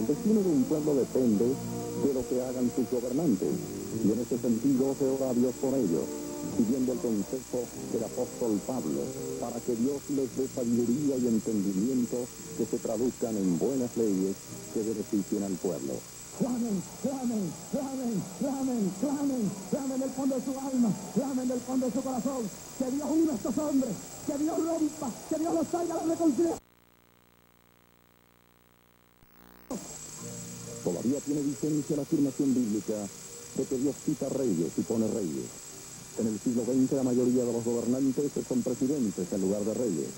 El destino de un pueblo depende de lo que hagan sus gobernantes, y en ese sentido se ora a Dios por ellos, siguiendo el consejo del apóstol Pablo, para que Dios les dé sabiduría y entendimiento que se traduzcan en buenas leyes que beneficien al pueblo. Clamen, clamen, clamen, clamen, clamen, clamen del fondo de su alma, clamen del fondo de su corazón, que Dios una a estos hombres, que Dios rompa, que Dios los traiga a la reconciliación. Todavía tiene vigencia la afirmación bíblica de que Dios quita reyes y pone reyes. En el siglo XX la mayoría de los gobernantes son presidentes en lugar de reyes,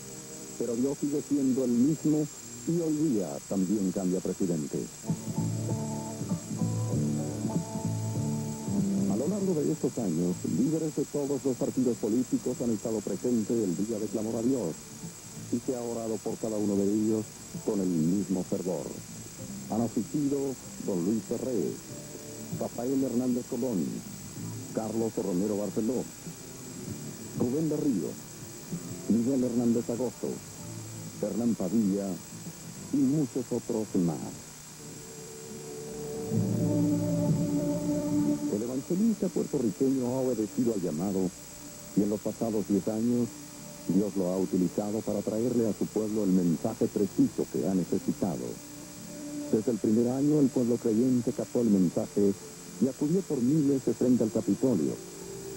pero Dios sigue siendo el mismo y hoy día también cambia presidente. A lo largo de estos años, líderes de todos los partidos políticos han estado presentes el día de clamor a Dios, y se ha orado por cada uno de ellos con el mismo fervor. Han asistido don Luis Ferré, Rafael Hernández Colón, Carlos Romero Barceló, Rubén de Ríos, Miguel Hernández Agosto, Fernán Padilla y muchos otros más. El evangelista puertorriqueño ha obedecido al llamado y en los pasados 10 años Dios lo ha utilizado para traerle a su pueblo el mensaje preciso que ha necesitado. Desde el primer año el pueblo creyente captó el mensaje y acudió por miles de frente al Capitolio,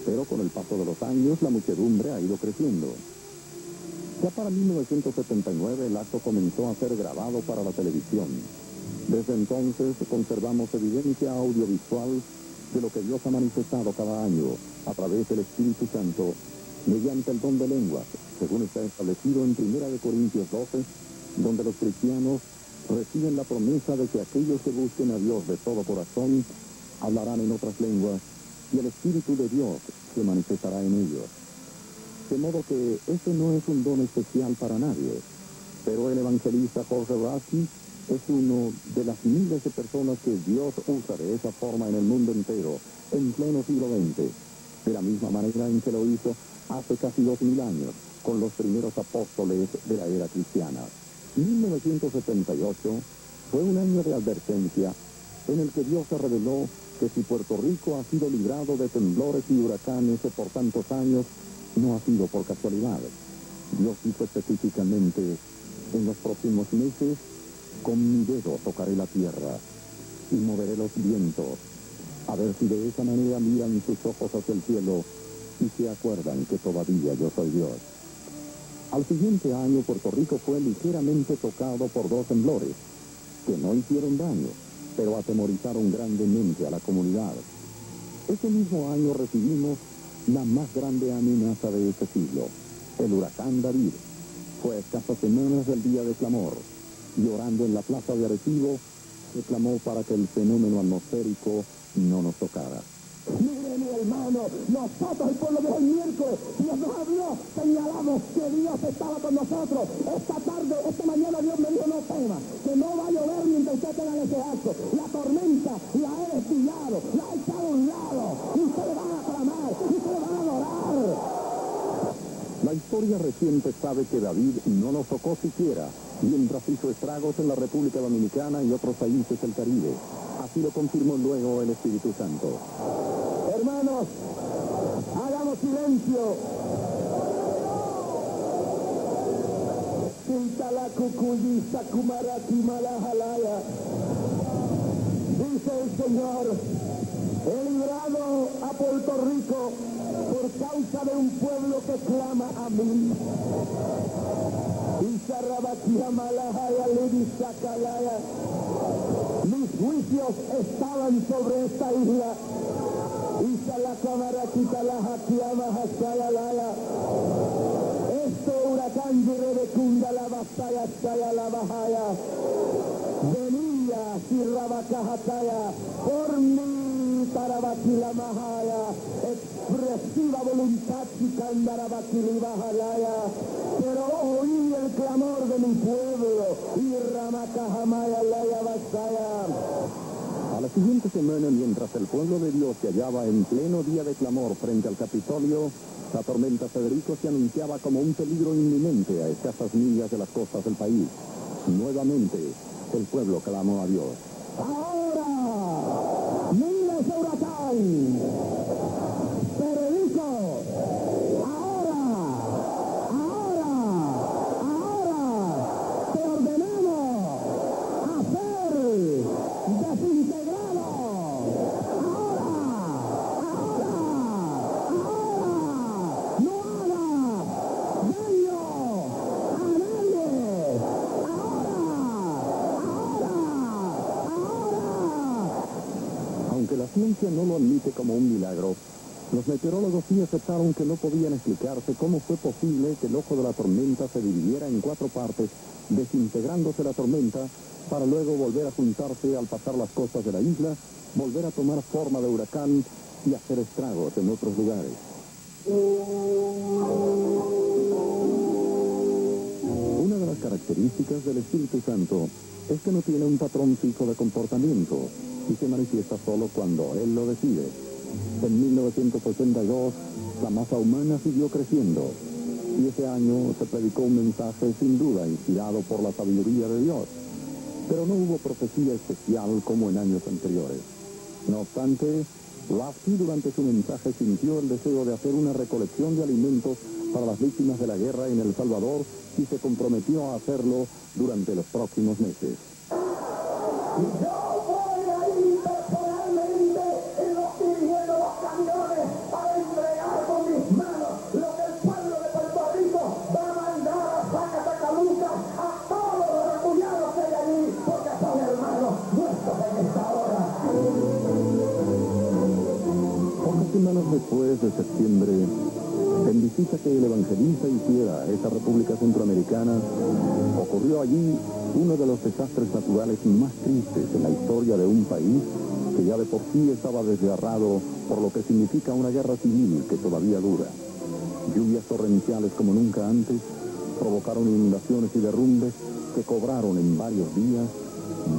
pero con el paso de los años la muchedumbre ha ido creciendo. Ya para 1979 el acto comenzó a ser grabado para la televisión. Desde entonces conservamos evidencia audiovisual de lo que Dios ha manifestado cada año a través del Espíritu Santo mediante el don de lenguas, según está establecido en 1 Corintios 12, donde los cristianos reciben la promesa de que aquellos que busquen a Dios de todo corazón hablarán en otras lenguas y el Espíritu de Dios se manifestará en ellos. De modo que este no es un don especial para nadie, pero el evangelista Jorge Rasky es uno de las miles de personas que Dios usa de esa forma en el mundo entero, en pleno siglo XX, de la misma manera en que lo hizo hace casi 2000 años, con los primeros apóstoles de la era cristiana. 1978 fue un año de advertencia en el que Dios se reveló que si Puerto Rico ha sido librado de temblores y huracanes por tantos años, no ha sido por casualidad. Dios dijo específicamente, en los próximos meses, con mi dedo tocaré la tierra y moveré los vientos, a ver si de esa manera miran sus ojos hacia el cielo y se acuerdan que todavía yo soy Dios. Al siguiente año, Puerto Rico fue ligeramente tocado por 2 temblores, que no hicieron daño, pero atemorizaron grandemente a la comunidad. Ese mismo año recibimos la más grande amenaza de este siglo, el huracán David. Fue a escasas semanas del día de clamor, y orando en la plaza de Arecibo, se clamó para que el fenómeno atmosférico no nos tocara. Mire, mi hermano, nosotros, el pueblo de hoy miércoles, Dios nos habló, señalamos que Dios estaba con nosotros. Esta tarde, esta mañana Dios me dijo, no tema, que no va a llover mientras usted tenga ese acto. La tormenta la he desviado, la he echado a un lado, y ustedes van a clamar, y ustedes van a adorar. La historia reciente sabe que David no nos tocó siquiera, mientras hizo estragos en la República Dominicana y otros países del Caribe. Así lo confirmó luego el Espíritu Santo. Hermanos, hagamos silencio. Dice el Señor, he librado a Puerto Rico por causa de un pueblo que clama a mí. Mis juicios estaban sobre esta isla. Este huracán de la batalla la bajaya. Venía Sirrabacajataya por mi Tarabakila Mahaya, expresiva voluntad Sikandarabakili Bajalaya, pero oí el clamor de mi pueblo y Ramakajamaya Laya Basaya. A la siguiente semana, mientras el pueblo de Dios se hallaba en pleno día de clamor frente al Capitolio, la tormenta Federico se anunciaba como un peligro inminente a escasas millas de las costas del país. Nuevamente, el pueblo clamó a Dios. Ahora, miles de huracán. Federico, ahora, te ordenamos hacer desintegrado. Ahora, no hagas daño a nadie. Aunque la ciencia no lo admite como un milagro, los meteorólogos sí aceptaron que no podían explicarse cómo fue posible que el ojo de la tormenta se dividiera en 4 partes, desintegrándose la tormenta, para luego volver a juntarse al pasar las costas de la isla, volver a tomar forma de huracán y hacer estragos en otros lugares. Una de las características del Espíritu Santo es que no tiene un patrón fijo de comportamiento y se manifiesta solo cuando Él lo decide. En 1982, la masa humana siguió creciendo y ese año se predicó un mensaje sin duda inspirado por la sabiduría de Dios. Pero no hubo profecía especial como en años anteriores. No obstante, Lasky durante su mensaje sintió el deseo de hacer una recolección de alimentos para las víctimas de la guerra en El Salvador y se comprometió a hacerlo durante los próximos meses. Semanas después de septiembre, en visita que el evangelista hiciera a esa República Centroamericana, ocurrió allí uno de los desastres naturales más tristes en la historia de un país que ya de por sí estaba desgarrado por lo que significa una guerra civil que todavía dura. Lluvias torrenciales como nunca antes provocaron inundaciones y derrumbes que cobraron en varios días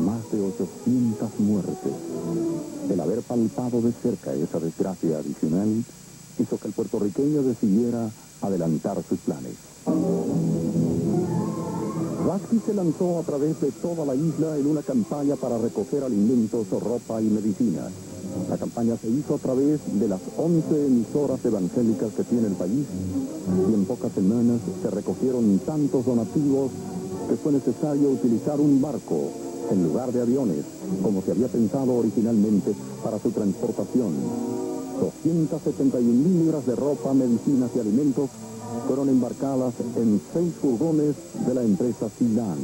más de 800 muertes. El haber palpado de cerca esa desgracia adicional hizo que el puertorriqueño decidiera adelantar sus planes. Lasky se lanzó a través de toda la isla en una campaña para recoger alimentos, ropa y medicinas. La campaña se hizo a través de las 11 emisoras evangélicas que tiene el país y en pocas semanas se recogieron tantos donativos que fue necesario utilizar un barco en lugar de aviones, como se había pensado originalmente para su transportación. 271,000 libras de ropa, medicinas y alimentos fueron embarcadas en 6 furgones de la empresa Silan.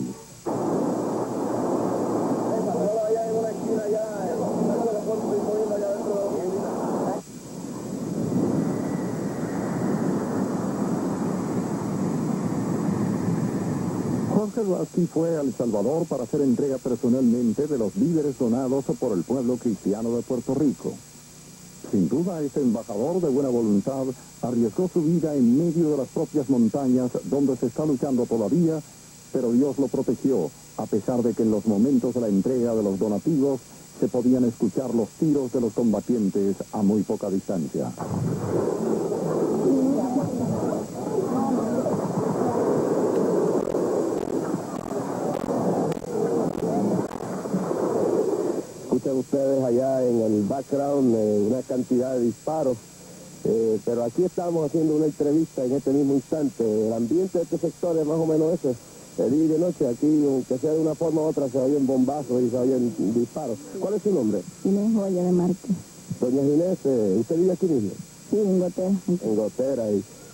Jorge Lasky fue a El Salvador para hacer entrega personalmente de los víveres donados por el pueblo cristiano de Puerto Rico. Sin duda, este embajador de buena voluntad arriesgó su vida en medio de las propias montañas donde se está luchando todavía, pero Dios lo protegió, a pesar de que en los momentos de la entrega de los donativos se podían escuchar los tiros de los combatientes a muy poca distancia. Escuchan ustedes allá en el background una cantidad de disparos, pero aquí estamos haciendo una entrevista en este mismo instante. El ambiente de este sector es más o menos ese, de día y de noche. Aquí, aunque sea de una forma u otra, se oyen bombazos y se oyen disparos. ¿Cuál es su nombre? Inés Joya de Marte. Doña Inés, ¿usted vive aquí mismo? Sí, en Gotera. En Gotera.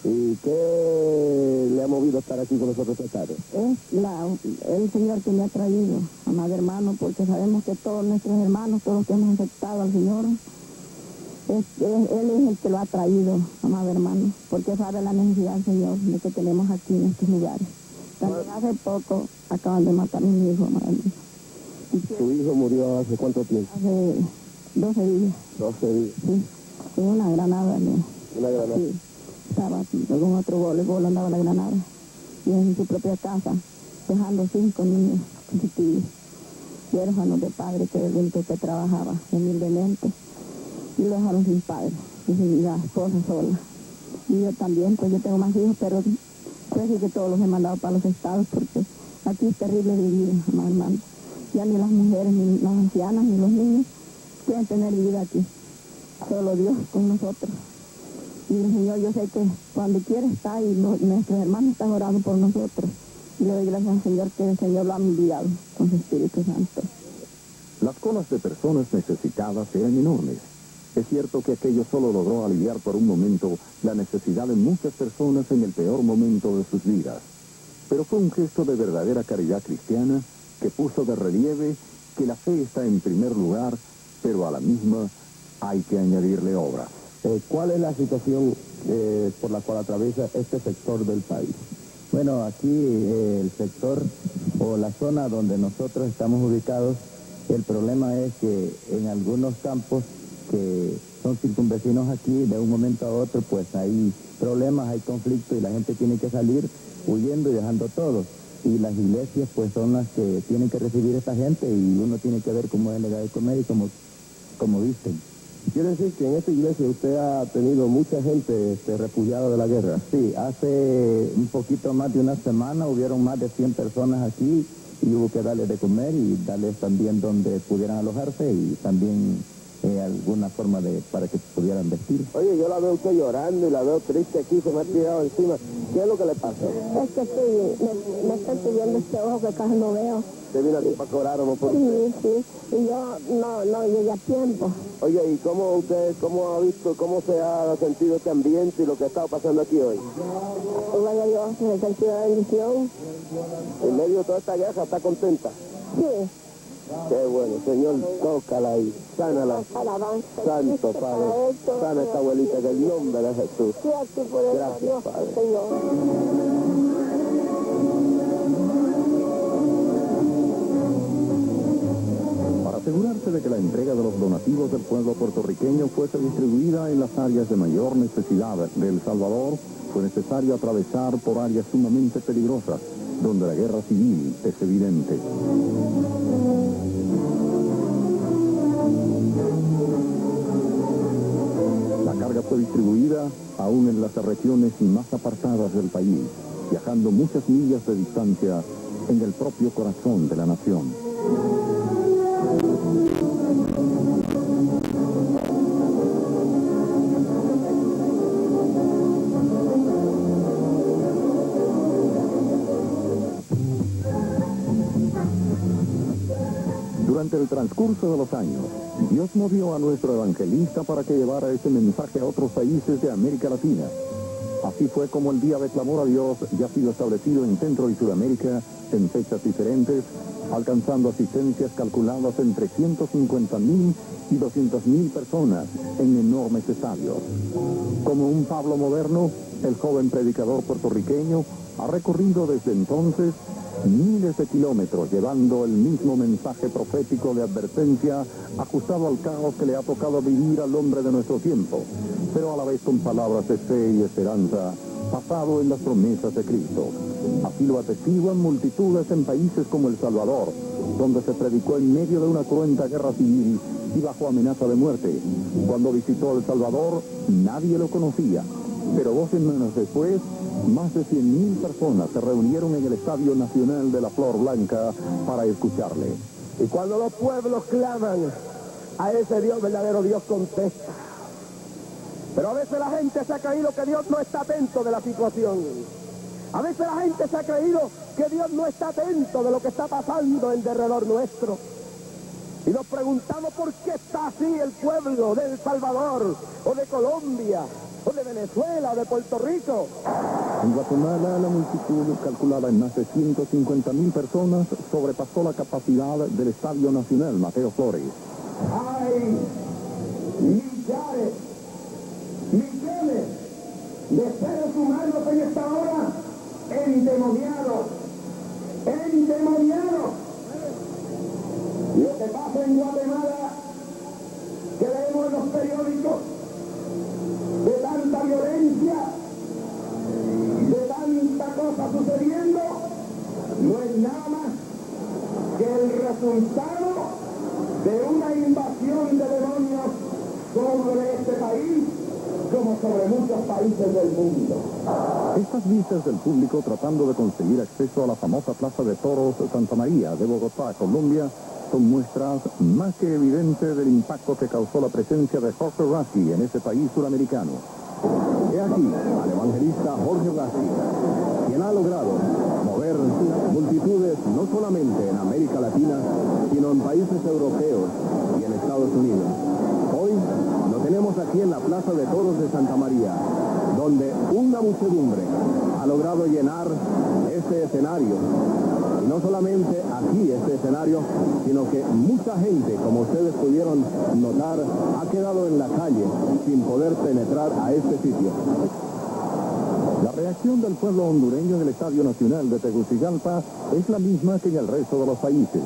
¿Y qué le ha movido a estar aquí con nosotros esta tarde? Es el Señor que me ha traído, amado hermano, porque sabemos que todos nuestros hermanos, todos los que hemos aceptado al Señor, Él es el que lo ha traído, amado hermano, porque sabe la necesidad, Señor, de que tenemos aquí en estos lugares. También hace poco acaban de matar a mi hijo, amado hermano. ¿Su hijo murió hace cuánto tiempo? Hace 12 días. 12 días. Sí, con una granada. ¿Una granada? Sí, estaba con otro voleibol, andaba la granada. Y en su propia casa, dejando 5 niños chiquitillos, huérfanos de padre, que el único que trabajaba humildemente. Y lo dejaron sin padre, y sin la esposa sola. Y yo también, pues yo tengo más hijos, pero pues sí que todos los he mandado para los estados, porque aquí es terrible vivir, amado hermano. Ya ni las mujeres, ni las ancianas, ni los niños quieren tener vida aquí. Solo Dios con nosotros. Y el Señor, yo sé que cuando quiere está y nuestros hermanos están orando por nosotros. Y le doy gracias al Señor que el Señor lo ha enviado con su Espíritu Santo. Las colas de personas necesitadas eran enormes. Es cierto que aquello solo logró aliviar por un momento la necesidad de muchas personas en el peor momento de sus vidas. Pero fue un gesto de verdadera caridad cristiana que puso de relieve que la fe está en primer lugar, pero a la misma hay que añadirle obras. ¿Cuál es la situación por la cual atraviesa este sector del país? Bueno, aquí el sector o la zona donde nosotros estamos ubicados, el problema es que en algunos campos que son circunvecinos aquí, de un momento a otro, pues hay problemas, hay conflictos y la gente tiene que salir huyendo y dejando todo. Y las iglesias pues son las que tienen que recibir a esta gente y uno tiene que ver cómo es la de comer y cómo visten. Quiere decir que en esta iglesia usted ha tenido mucha gente refugiada de la guerra. Sí, hace un poquito más de una semana hubieron más de 100 personas aquí y hubo que darles de comer y darles también donde pudieran alojarse y también alguna forma para que pudieran vestir. Oye, yo la veo usted llorando y la veo triste aquí, se me ha tirado encima. ¿Qué es lo que le pasa? Es que me estoy pidiendo este ojo que casi no veo. ¿Usted vino aquí para cobrar o no por Sí, sí, y yo no llegué a tiempo. Oye, ¿y cómo ha visto, cómo se ha sentido este ambiente y lo que ha estado pasando aquí hoy? Gloria a Dios, me he sentido de bendición. En medio de toda esta guerra, ¿está contenta? Sí. Qué bueno, Señor, tócala y sánala. Alabanza. Santo Padre, sana esta abuelita en el nombre de Jesús. Sí, aquí por el Gracias, Dios, Padre. Señor. Para asegurarse de que la entrega de los donativos del pueblo puertorriqueño fuese distribuida en las áreas de mayor necesidad de El Salvador, fue necesario atravesar por áreas sumamente peligrosas, donde la guerra civil es evidente. La carga fue distribuida aún en las regiones más apartadas del país, viajando muchas millas de distancia en el propio corazón de la nación. Durante el transcurso de los años, Dios movió a nuestro evangelista para que llevara ese mensaje a otros países de América Latina. Así fue como el Día de Clamor a Dios ya ha sido establecido en Centro y Sudamérica en fechas diferentes, alcanzando asistencias calculadas entre 150.000 y 200.000 personas en enormes estadios. Como un Pablo moderno, el joven predicador puertorriqueño ha recorrido desde entonces miles de kilómetros llevando el mismo mensaje profético de advertencia ajustado al caos que le ha tocado vivir al hombre de nuestro tiempo, pero a la vez con palabras de fe y esperanza, basado en las promesas de Cristo. Así lo atestiguan multitudes en países como El Salvador, donde se predicó en medio de una cruenta guerra civil y bajo amenaza de muerte. Cuando visitó El Salvador, nadie lo conocía, pero 2 semanas después, más de 100.000 personas se reunieron en el Estadio Nacional de la Flor Blanca para escucharle. Y cuando los pueblos claman a ese Dios, verdadero Dios contesta. Pero a veces la gente se ha creído que Dios no está atento de la situación. A veces la gente se ha creído que Dios no está atento de lo que está pasando en derredor nuestro. Y nos preguntamos por qué está así el pueblo de El Salvador, o de Colombia, o de Venezuela, o de Puerto Rico. En Guatemala, la multitud, calculada en más de 150.000 personas, sobrepasó la capacidad del Estadio Nacional Mateo Flores. Hay millones de seres humanos en esta hora endemoniados. Lo que pasa en Guatemala, que leemos en los periódicos, de tanta violencia, de tanta cosa sucediendo, no es nada más que el resultado de una invasión de demonios sobre este país como sobre muchos países del mundo. Estas vistas del público tratando de conseguir acceso a la famosa Plaza de Toros Santa María de Bogotá, Colombia, son muestras más que evidentes del impacto que causó la presencia de Jorge Rasky en ese país suramericano. He aquí al evangelista Jorge Rasky, quien ha logrado mover multitudes no solamente en América Latina, sino en países europeos y en Estados Unidos. Hoy lo tenemos aquí en la Plaza de Toros de Santa María, donde una muchedumbre ha logrado llenar este escenario. Y no solamente aquí este escenario, sino que mucha gente, como ustedes pudieron notar, ha quedado en la calle sin poder penetrar a este sitio. La reacción del pueblo hondureño en el Estadio Nacional de Tegucigalpa es la misma que en el resto de los países.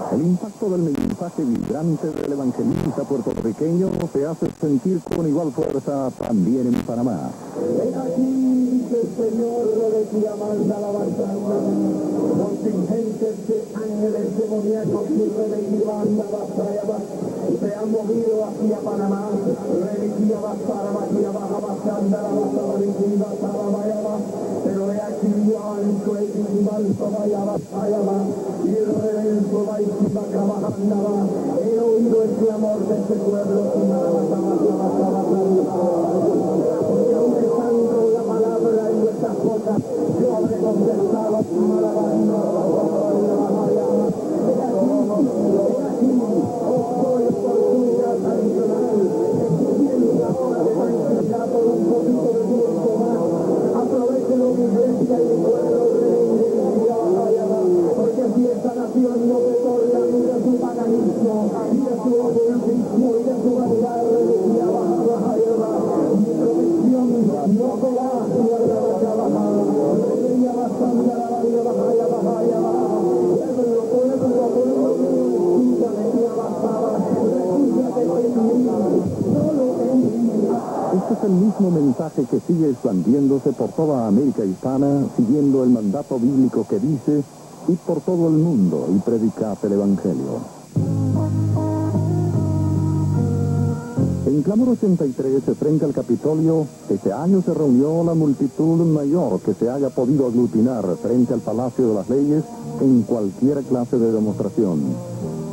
El impacto del mensaje vibrante del evangelista puertorriqueño se hace sentir con igual fuerza también en Panamá. Ven aquí, dice el Señor, de manda la batalla, contingentes de ángeles demoníacos y banda batalla, se han movido hacia Panamá, reliquia basara, maquia baja, basanda, la basara, reliquia basara, vaya va, pero he aquí, alto, y balso, vaya batalla va, y el redenso va y va trabajando va, he oído el clamor de este pueblo, y nada más, porque aunque santo la palabra y nuestras cosas, yo habré contestado, alabando, he aquí, soy oportunidad adicional, estudiando ahora de tranquilidad por un poquito de tiempo más, aprovechen mi iglesia y mi pueblo porque si esta nación no se torna ni de su paganismo, ni de su ocultismo, y de su vanidad religiosa baja, mi promisión no será ni habrá trabajar, religiosa bastante la vida baja, pueblo, quítame avanzaba, refúgiate en mí, solo en mí. Este es el mismo mensaje que sigue expandiéndose por toda América hispana, siguiendo el mandato bíblico que dice: id por todo el mundo y predicad el Evangelio. En Clamor 83, frente al Capitolio, este año se reunió la multitud mayor que se haya podido aglutinar frente al Palacio de las Leyes en cualquier clase de demostración.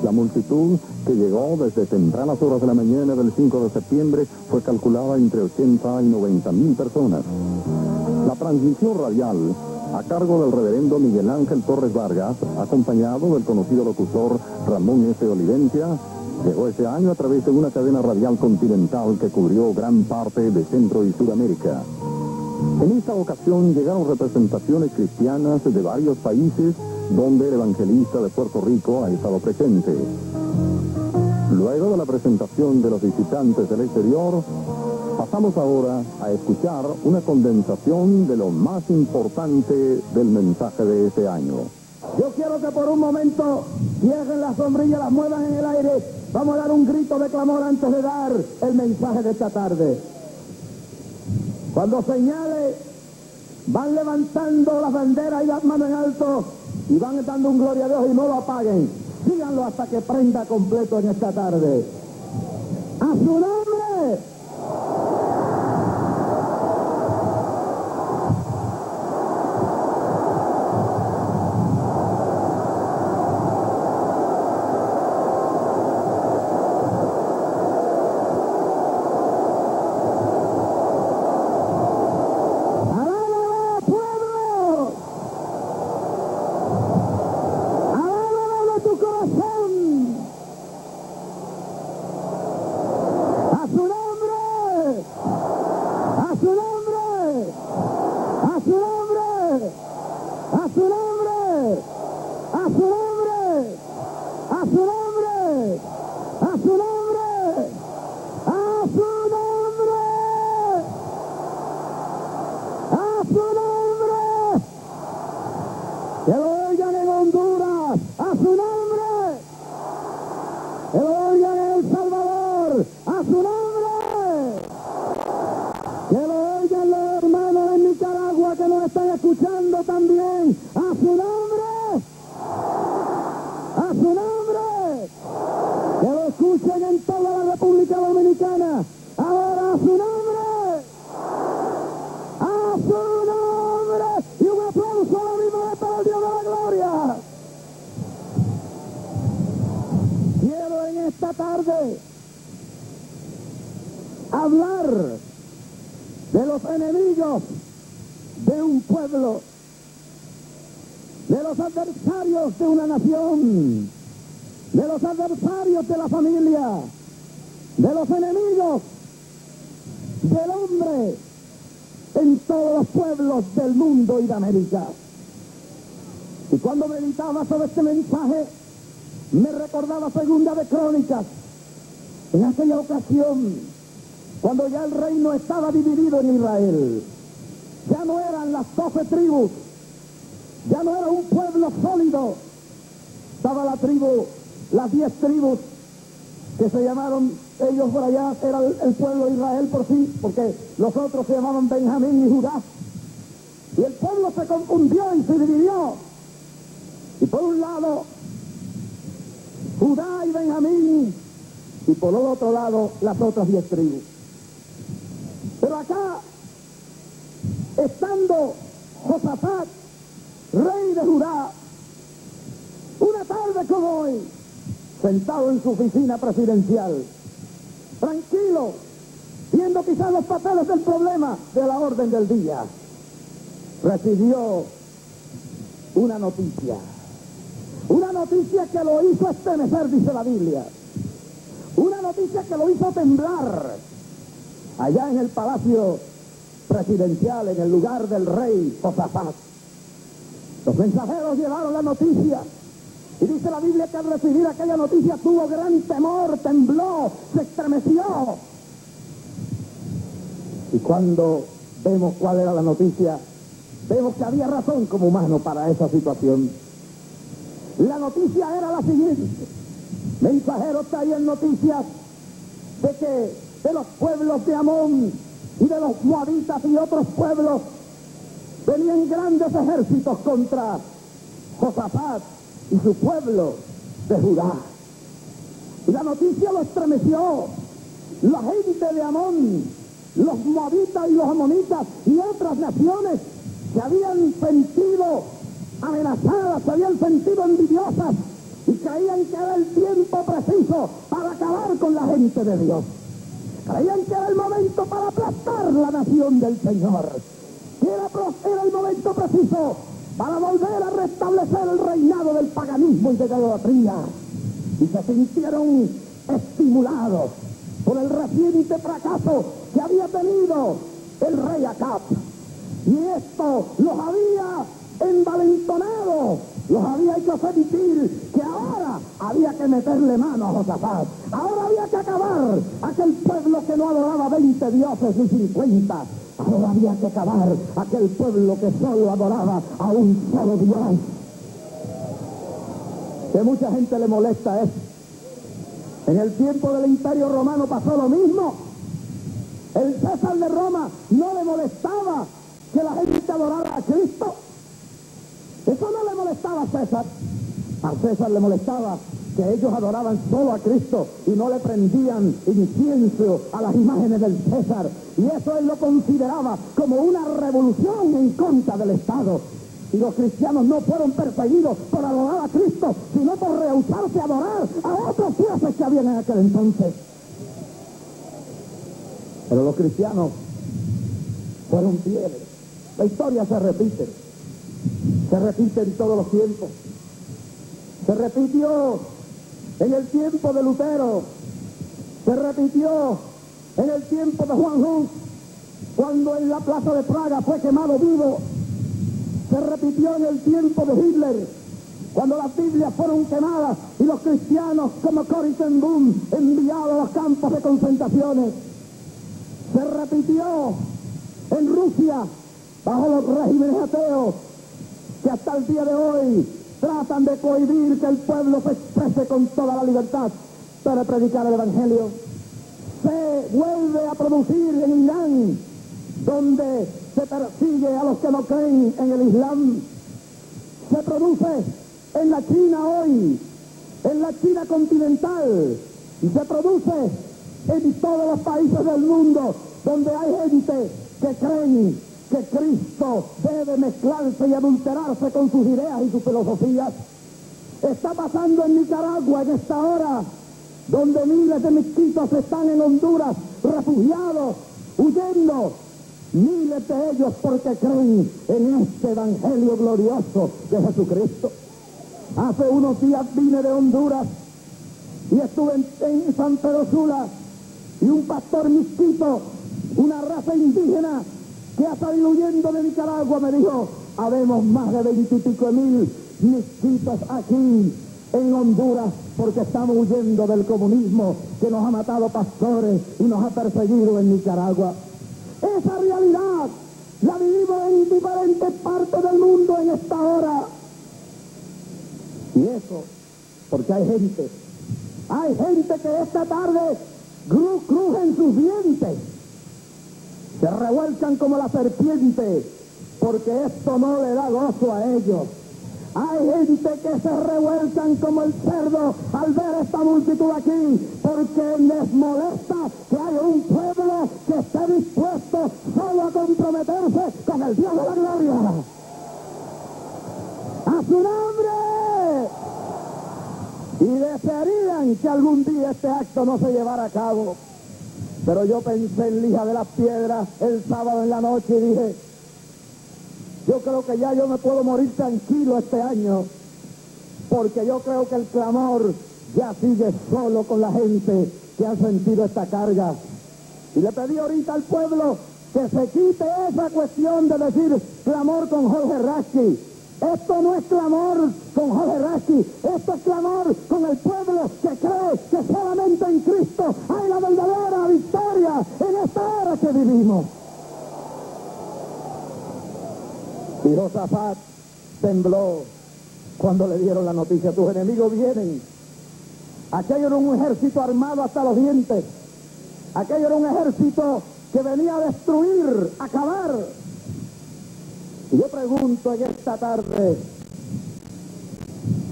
La multitud que llegó desde tempranas horas de la mañana del 5 de septiembre fue calculada entre 80 y 90 mil personas. La transmisión radial, a cargo del reverendo Miguel Ángel Torres Vargas, acompañado del conocido locutor Ramón S. Olivencia, llegó ese año a través de una cadena radial continental que cubrió gran parte de Centro y Sudamérica. En esta ocasión llegaron representaciones cristianas de varios países donde el evangelista de Puerto Rico ha estado presente. Luego de la presentación de los visitantes del exterior, pasamos ahora a escuchar una condensación de lo más importante del mensaje de este año. Yo quiero que por un momento cierren las sombrillas, las muevan en el aire. Vamos a dar un grito de clamor antes de dar el mensaje de esta tarde. Cuando señale, van levantando las banderas y las manos en alto y van dando un gloria a Dios y no lo apaguen. Síganlo hasta que prenda completo en esta tarde. ¡A su nombre! ¡A su nombre! esta tarde hablar de los enemigos de un pueblo, de los adversarios de una nación, de los adversarios de la familia, de los enemigos del hombre en todos los pueblos del mundo y de América. Y cuando meditaba sobre este mensaje, me recordaba Segunda de Crónicas, en aquella ocasión, cuando ya el reino estaba dividido en Israel. Ya no eran las 12 tribus, ya no era un pueblo sólido. Estaba las 10 tribus que se llamaron, ellos por allá, era el pueblo de Israel por sí, porque los otros se llamaban Benjamín y Judá. Y el pueblo se confundió y se dividió. Y por un lado, Judá y Benjamín, y por el otro lado, las otras 10 tribus. Pero acá, estando Josafat, rey de Judá, una tarde como hoy, sentado en su oficina presidencial, tranquilo, viendo quizás los papeles del problema de la orden del día, recibió una noticia que lo hizo estremecer, dice la Biblia, una noticia que lo hizo temblar, allá en el palacio presidencial, en el lugar del rey Josafat. Los mensajeros llevaron la noticia, y dice la Biblia que al recibir aquella noticia tuvo gran temor, tembló, se estremeció. Y cuando vemos cuál era la noticia, vemos que había razón como humano para esa situación. La noticia era la siguiente: mensajeros traían noticias de que de los pueblos de Amón y de los moabitas y otros pueblos venían grandes ejércitos contra Josafat y su pueblo de Judá. Y la noticia lo estremeció. La gente de Amón, los moabitas y los amonitas y otras naciones se habían sentido amenazadas, se habían sentido envidiosas y creían que era el tiempo preciso para acabar con la gente de Dios. Creían que era el momento para aplastar la nación del Señor, que era el momento preciso para volver a restablecer el reinado del paganismo y de la idolatría. Y se sintieron estimulados por el reciente fracaso que había tenido el rey Acab. Y esto los había envalentonado, los había hecho sentir que ahora había que meterle mano a Josafat. Ahora había que acabar aquel pueblo que no adoraba 20 dioses ni 50. Ahora había que acabar aquel pueblo que solo adoraba a un solo Dios. Que mucha gente le molesta eso. En el tiempo del Imperio Romano pasó lo mismo. El César de Roma no le molestaba que la gente adorara a Cristo. Eso no le molestaba a César. A César le molestaba que ellos adoraban solo a Cristo y no le prendían incienso a las imágenes del César. Y eso él lo consideraba como una revolución en contra del Estado. Y los cristianos no fueron perseguidos por adorar a Cristo, sino por rehusarse a adorar a otros dioses que habían en aquel entonces. Pero los cristianos fueron fieles. La historia se repite en todos los tiempos. Se repitió en el tiempo de Lutero, se repitió en el tiempo de Juan Hus, cuando en la plaza de Praga fue quemado vivo. Se repitió en el tiempo de Hitler, cuando las Biblias fueron quemadas y los cristianos como Corrie ten Boom enviados a los campos de concentraciones. Se repitió en Rusia bajo los regímenes ateos que hasta el día de hoy tratan de cohibir que el pueblo se exprese con toda la libertad para predicar el Evangelio. Se vuelve a producir en Irán, donde se persigue a los que no creen en el Islam. Se produce en la China hoy, en la China continental, y se produce en todos los países del mundo donde hay gente que creen que Cristo debe mezclarse y adulterarse con sus ideas y sus filosofías. Está pasando en Nicaragua en esta hora, donde miles de misquitos están en Honduras, refugiados, huyendo, miles de ellos porque creen en este evangelio glorioso de Jesucristo. Hace unos días vine de Honduras y estuve en San Pedro Sula, y un pastor misquito, una raza indígena que ha salido huyendo de Nicaragua, me dijo: habemos más de 20 y pico mil misquitos aquí en Honduras porque estamos huyendo del comunismo que nos ha matado pastores y nos ha perseguido en Nicaragua. Esa realidad la vivimos en diferentes partes del mundo en esta hora. Y eso porque hay gente que esta tarde crujen sus dientes, se revuelcan como la serpiente, porque esto no le da gozo a ellos. Hay gente que se revuelcan como el cerdo al ver esta multitud aquí, porque les molesta que haya un pueblo que esté dispuesto solo a comprometerse con el Dios de la gloria. ¡A su nombre! Y desearían que algún día este acto no se llevara a cabo. Pero yo pensé en Lija de las Piedras el sábado en la noche y dije: yo creo que ya yo me puedo morir tranquilo este año, porque yo creo que el clamor ya sigue solo con la gente que ha sentido esta carga. Y le pedí ahorita al pueblo que se quite esa cuestión de decir clamor con Jorge Rasky. Esto no es clamor con Jorge Rasky, esto es clamor con el pueblo que cree que solamente en Cristo hay la verdadera victoria en esta era que vivimos. Y Josafat tembló cuando le dieron la noticia: tus enemigos vienen. Aquello era un ejército armado hasta los dientes. Aquello era un ejército que venía a destruir, a acabar. Y yo pregunto en esta tarde: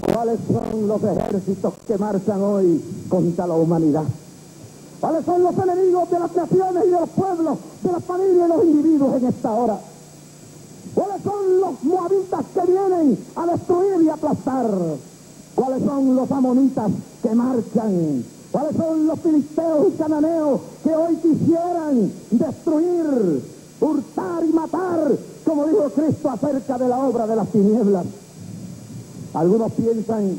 ¿cuáles son los ejércitos que marchan hoy contra la humanidad? ¿Cuáles son los enemigos de las naciones y de los pueblos, de las familias y de los individuos en esta hora? ¿Cuáles son los moabitas que vienen a destruir y aplastar? ¿Cuáles son los amonitas que marchan? ¿Cuáles son los filisteos y cananeos que hoy quisieran destruir, hurtar y matar, como dijo Cristo acerca de la obra de las tinieblas? Algunos piensan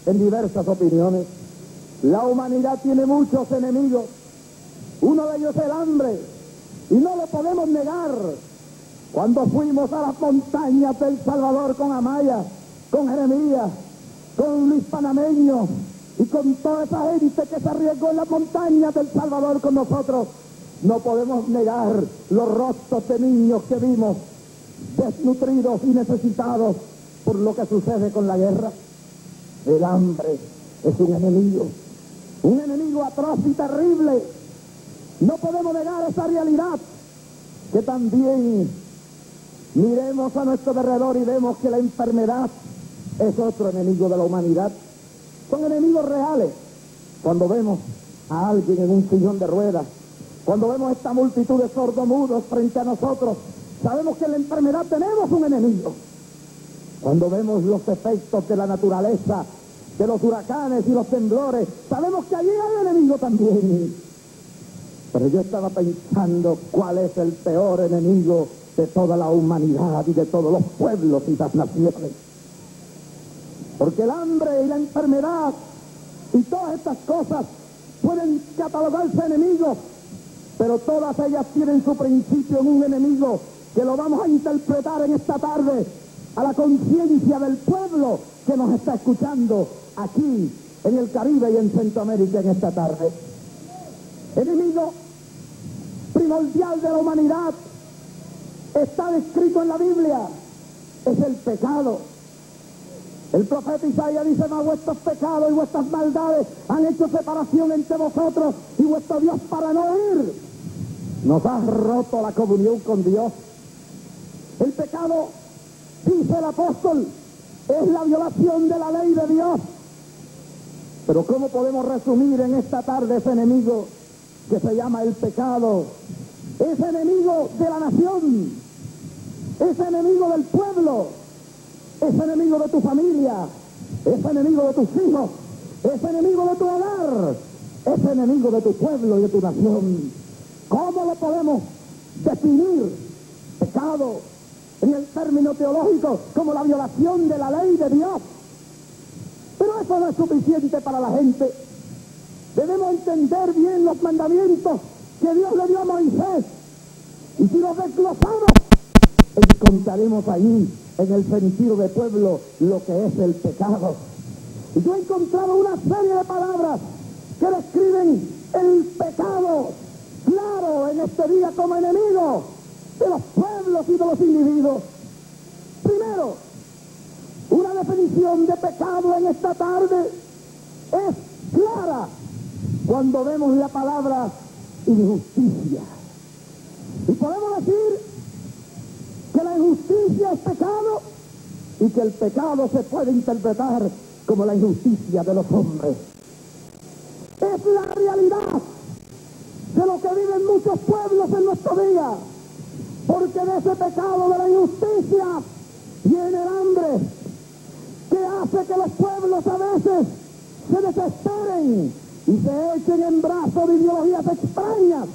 en diversas opiniones. La humanidad tiene muchos enemigos. Uno de ellos es el hambre, y no lo podemos negar. Cuando fuimos a las montañas del Salvador con Amaya, con Jeremías, con Luis Panameño y con toda esa gente que se arriesgó en las montañas del Salvador con nosotros, no podemos negar los rostros de niños que vimos desnutridos y necesitados por lo que sucede con la guerra. El hambre es un enemigo atroz y terrible. No podemos negar esa realidad, que también miremos a nuestro alrededor y vemos que la enfermedad es otro enemigo de la humanidad. Son enemigos reales. Cuando vemos a alguien en un sillón de ruedas, cuando vemos esta multitud de sordomudos frente a nosotros, sabemos que en la enfermedad tenemos un enemigo. Cuando vemos los efectos de la naturaleza, de los huracanes y los temblores, sabemos que allí hay un enemigo también. Pero yo estaba pensando cuál es el peor enemigo de toda la humanidad y de todos los pueblos y las naciones. Porque el hambre y la enfermedad y todas estas cosas pueden catalogarse enemigos, pero todas ellas tienen su principio en un enemigo que lo vamos a interpretar en esta tarde a la conciencia del pueblo que nos está escuchando aquí en el Caribe y en Centroamérica en esta tarde. Enemigo primordial de la humanidad está descrito en la Biblia, es el pecado. El profeta Isaías dice: mas vuestros pecados y vuestras maldades han hecho separación entre vosotros, y vuestro Dios para no oír nos ha roto la comunión con Dios. El pecado, dice el apóstol, es la violación de la ley de Dios. Pero ¿cómo podemos resumir en esta tarde ese enemigo que se llama el pecado? Ese enemigo de la nación, ese enemigo del pueblo, ese enemigo de tu familia, ese enemigo de tus hijos, ese enemigo de tu hogar, es enemigo de tu pueblo y de tu nación. ¿Cómo lo podemos definir? Pecado, en el término teológico, como la violación de la ley de Dios. Pero eso no es suficiente para la gente. Debemos entender bien los mandamientos que Dios le dio a Moisés. Y si los desglosamos, encontraremos ahí, en el sentido de pueblo, lo que es el pecado. Y yo he encontrado una serie de palabras que describen el pecado, claro, en este día como enemigo de los pueblos y de los individuos. Primero, una definición de pecado en esta tarde es clara cuando vemos la palabra injusticia. Y podemos decir que la injusticia es pecado y que el pecado se puede interpretar como la injusticia de los hombres. Es la realidad de lo que viven muchos pueblos en nuestro día, porque de ese pecado de la injusticia viene el hambre, que hace que los pueblos a veces se desesperen y se echen en brazos de ideologías extrañas,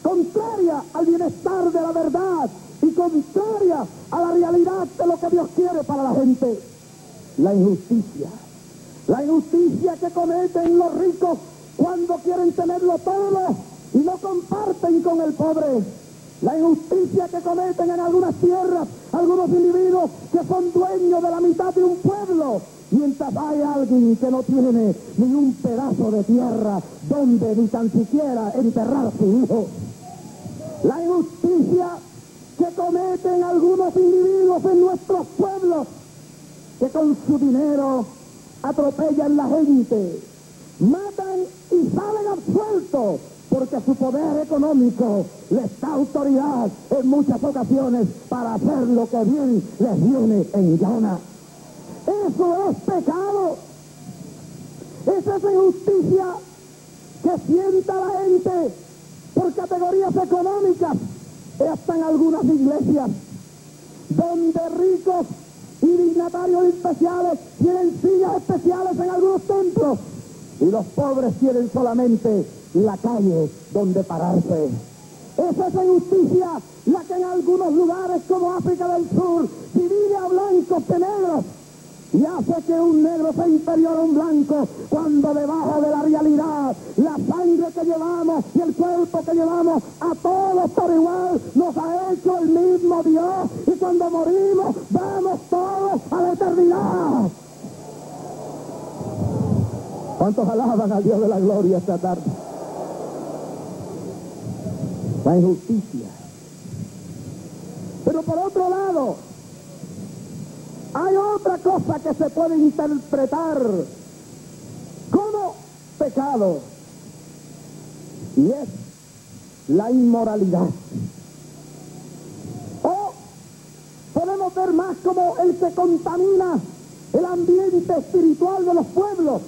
contrarias al bienestar de la verdad y contrarias a la realidad de lo que Dios quiere para la gente. La injusticia que cometen los ricos cuando quieren tenerlo todo y no comparten con el pobre. La injusticia que cometen en algunas tierras algunos individuos que son dueños de la mitad de un pueblo, mientras hay alguien que no tiene ni un pedazo de tierra donde ni tan siquiera enterrar a su hijo. La injusticia que cometen algunos individuos en nuestros pueblos, que con su dinero atropellan la gente, matan y salen absueltos, porque su poder económico les da autoridad en muchas ocasiones para hacer lo que bien les viene en gana. Eso es pecado. Es esa injusticia que sienta la gente por categorías económicas, hasta en algunas iglesias, donde ricos y dignatarios especiales tienen sillas especiales en algunos templos y los pobres tienen solamente la calle donde pararse. Es esa injusticia la que en algunos lugares como África del Sur divide a blancos de negros y hace que un negro sea inferior a un blanco, cuando debajo de la realidad, la sangre que llevamos y el cuerpo que llevamos, a todos por igual nos ha hecho el mismo Dios, y cuando morimos vamos todos a la eternidad. ¿Cuántos alaban al Dios de la gloria esta tarde? La injusticia. Pero por otro lado, hay otra cosa que se puede interpretar como pecado, y es la inmoralidad. O podemos ver más como el que contamina el ambiente espiritual de los pueblos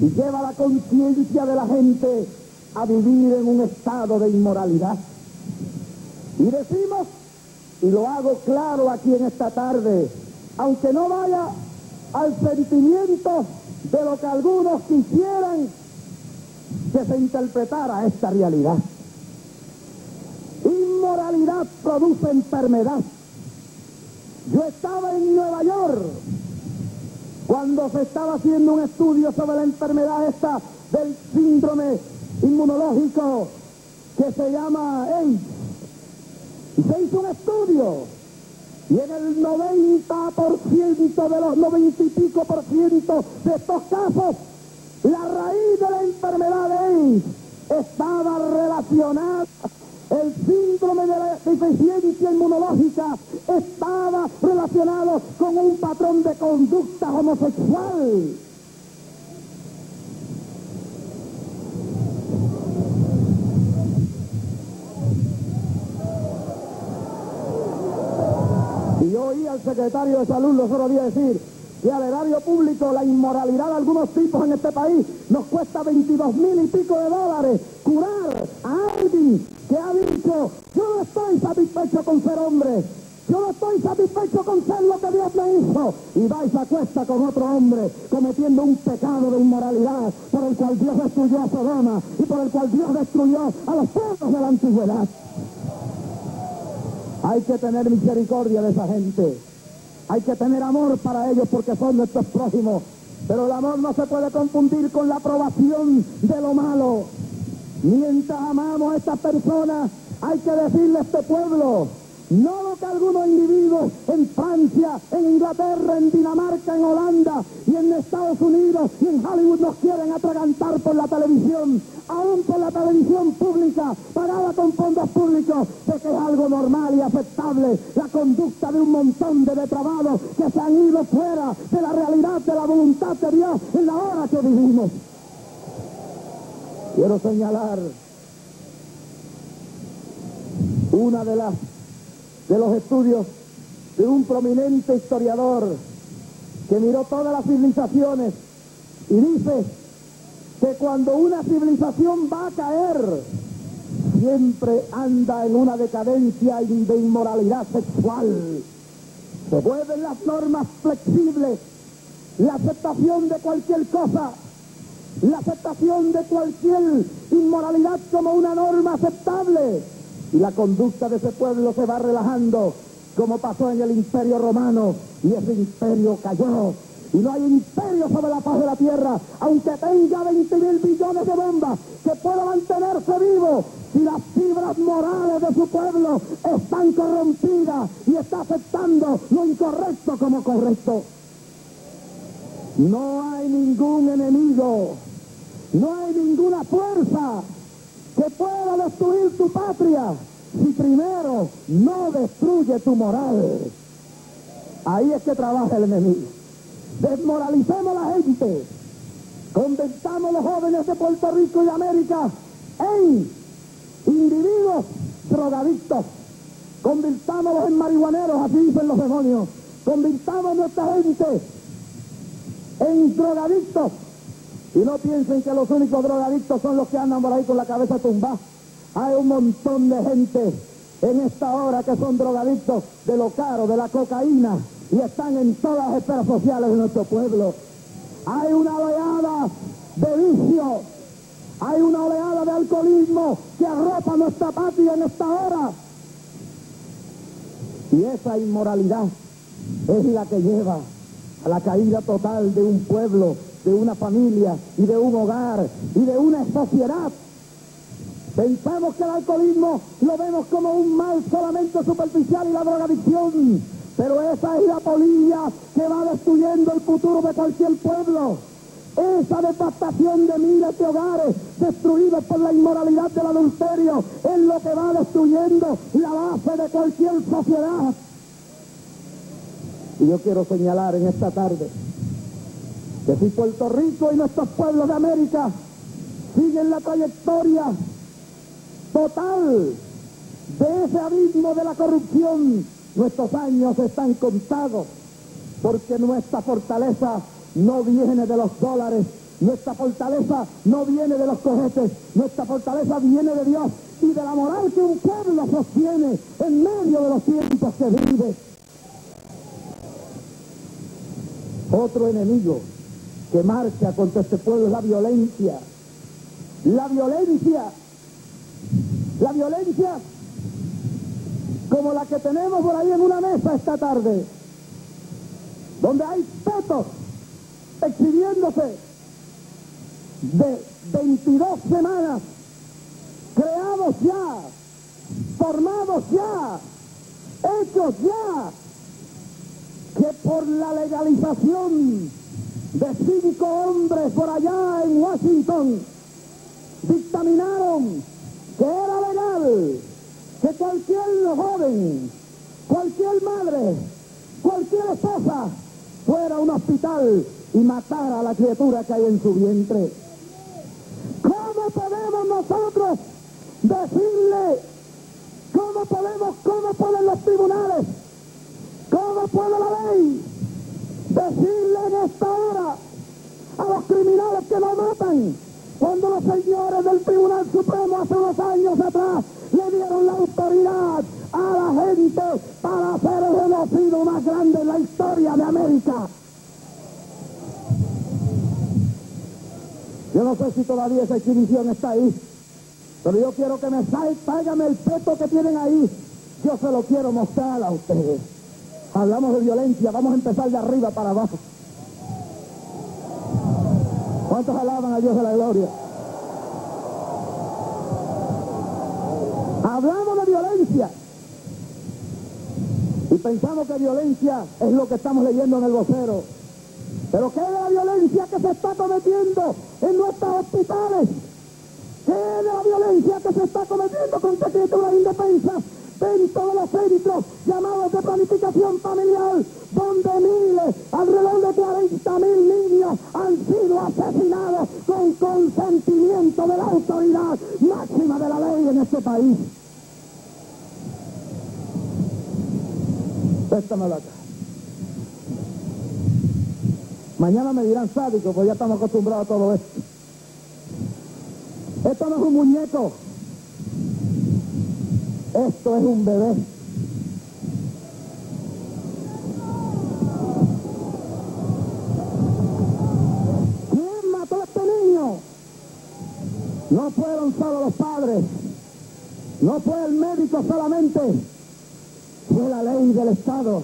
y lleva la conciencia de la gente a vivir en un estado de inmoralidad. Y decimos, y lo hago claro aquí en esta tarde, aunque no vaya al sentimiento de lo que algunos quisieran que se interpretara esta realidad. Inmoralidad produce enfermedad. Yo estaba en Nueva York cuando se estaba haciendo un estudio sobre la enfermedad esta del síndrome inmunológico que se llama AIDS. Y se hizo un estudio. Y en el 90% de los 90 y pico por ciento de estos casos, la raíz de la enfermedad de AIDS estaba relacionada, el síndrome de la deficiencia inmunológica estaba relacionado con un patrón de conducta homosexual. Y yo oí al secretario de Salud los otros días decir que al erario público la inmoralidad de algunos tipos en este país nos cuesta 22,000 y pico de dólares curar a alguien que ha dicho: yo no estoy satisfecho con ser hombre, Yo no estoy satisfecho con ser lo que Dios me hizo. Y va y se acuesta con otro hombre cometiendo un pecado de inmoralidad por el cual Dios destruyó a Sodoma y por el cual Dios destruyó a los pueblos de la antigüedad. Hay que tener misericordia de esa gente. Hay que tener amor para ellos porque son nuestros prójimos. Pero el amor no se puede confundir con la aprobación de lo malo. Mientras amamos a estas personas, hay que decirle a este pueblo, no lo que algunos individuos en Francia, en Inglaterra, en Dinamarca, en Holanda y en Estados Unidos y en Hollywood nos quieren atragantar por la televisión, aún por la televisión pública, pagada con fondos públicos, de que es algo normal y aceptable la conducta de un montón de depravados que se han ido fuera de la realidad, de la voluntad de Dios en la hora que vivimos. Quiero señalar una de los estudios de un prominente historiador que miró todas las civilizaciones y dice que cuando una civilización va a caer, siempre anda en una decadencia de inmoralidad sexual. Se vuelven las normas flexibles, la aceptación de cualquier cosa, la aceptación de cualquier inmoralidad como una norma aceptable. Y la conducta de ese pueblo se va relajando, como pasó en el Imperio Romano, y ese imperio cayó. Y no hay imperio sobre la faz de la tierra, aunque tenga 20.000 billones de bombas, que pueda mantenerse vivo si las fibras morales de su pueblo están corrompidas y está aceptando lo incorrecto como correcto. No hay ningún enemigo, no hay ninguna fuerza que pueda destruir tu patria si primero no destruye tu moral. Ahí es que trabaja el enemigo. Desmoralicemos a la gente, convirtamos a los jóvenes de Puerto Rico y de América en individuos drogadictos, convirtámoslos en marihuaneros, así dicen los demonios, convirtamos a nuestra gente en drogadictos. Y no piensen que los únicos drogadictos son los que andan por ahí con la cabeza tumbada. Hay un montón de gente en esta hora que son drogadictos de lo caro, de la cocaína, y están en todas las esferas sociales de nuestro pueblo. Hay una oleada de vicio, hay una oleada de alcoholismo que arropa nuestra patria en esta hora. Y esa inmoralidad es la que lleva a la caída total de un pueblo, de una familia y de un hogar y de una sociedad. Pensamos que el alcoholismo lo vemos como un mal solamente superficial y la drogadicción, pero esa es la polilla que va destruyendo el futuro de cualquier pueblo. Esa devastación de miles de hogares destruidos por la inmoralidad del adulterio es lo que va destruyendo la base de cualquier sociedad. Y yo quiero señalar en esta tarde que si Puerto Rico y nuestros pueblos de América siguen la trayectoria total de ese abismo de la corrupción, nuestros años están contados, porque nuestra fortaleza no viene de los dólares, nuestra fortaleza no viene de los cohetes, nuestra fortaleza viene de Dios y de la moral que un pueblo sostiene en medio de los tiempos que vive. Otro enemigo que marcha contra este pueblo es la violencia. La violencia como la que tenemos por ahí en una mesa esta tarde, donde hay tetos exhibiéndose de 22 semanas, creados ya, formados ya, hechos ya, que por la legalización de 5 hombres por allá en Washington dictaminaron que era legal que cualquier joven, cualquier madre, cualquier esposa fuera a un hospital y matara a la criatura que hay en su vientre. ¿Cómo podemos nosotros decirle, cómo pueden los tribunales, cómo puede la ley decirle en esta hora a los criminales que no matan, cuando los señores del Tribunal Supremo hace unos años atrás le dieron la autoridad a la gente para para hacer el genocidio más grande en la historia de América. Yo no sé si todavía esa exhibición está ahí, pero yo quiero que me tráigame el peto que tienen ahí. Yo se lo quiero mostrar a ustedes. Hablamos de violencia, vamos a empezar de arriba para abajo. ¿Cuántos alaban a Dios de la gloria? Hablamos de violencia y pensamos que violencia es lo que estamos leyendo en el vocero. Pero ¿qué es la violencia que se está cometiendo en nuestros hospitales? ¿Qué es la violencia que se está cometiendo contra criaturas indefensas dentro de los centros llamados de planificación familiar, donde miles, alrededor de 40.000 niños han sido asesinados con consentimiento de la autoridad máxima de la ley en este país? Préstamelo acá. Mañana me dirán sádico, pues ya estamos acostumbrados a todo esto. Esto no es un muñeco. Esto es un bebé. ¿Quién mató a este niño? No fueron solo los padres. No fue el médico solamente. Fue la ley del Estado.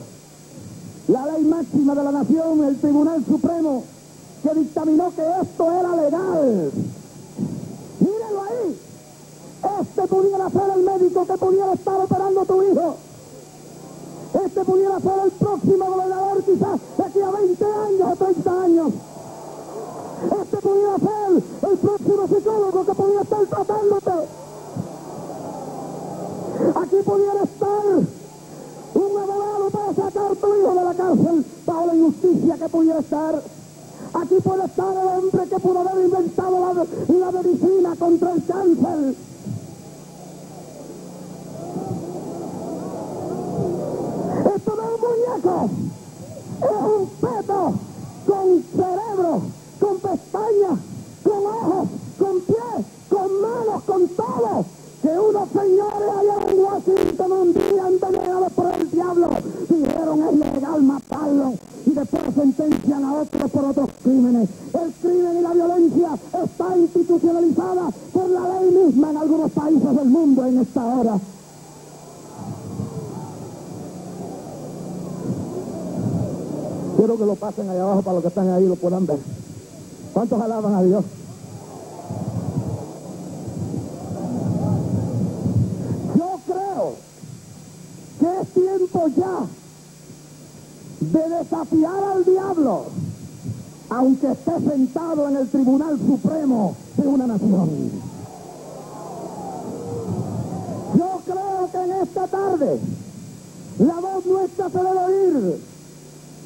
La ley máxima de la nación, el Tribunal Supremo, que dictaminó que esto era legal. Mírenlo ahí. Este pudiera ser el médico que pudiera estar operando a tu hijo. Este pudiera ser el próximo gobernador, quizás de aquí a 20 años o 30 años. Este pudiera ser el próximo psicólogo que pudiera estar tratándote. Aquí pudiera estar un abogado para sacar a tu hijo de la cárcel bajo la injusticia que pudiera estar. Aquí puede estar el hombre que pudo haber inventado la medicina contra el cáncer. Esto no es un muñeco, es un feto con cerebro, con pestañas, con ojos, con pies, con manos, con todo. Que unos señores allá en Washington un día envenenados por el diablo dijeron es legal matarlo y después sentencian a otros por otros crímenes. El crimen y la violencia está institucionalizada por la ley misma en algunos países del mundo en esta hora. Quiero que lo pasen allá abajo para los que están ahí lo puedan ver. ¿Cuántos alaban a Dios? Que es tiempo ya de desafiar al diablo, aunque esté sentado en el Tribunal Supremo de una nación. Yo creo que en esta tarde la voz nuestra se debe oír.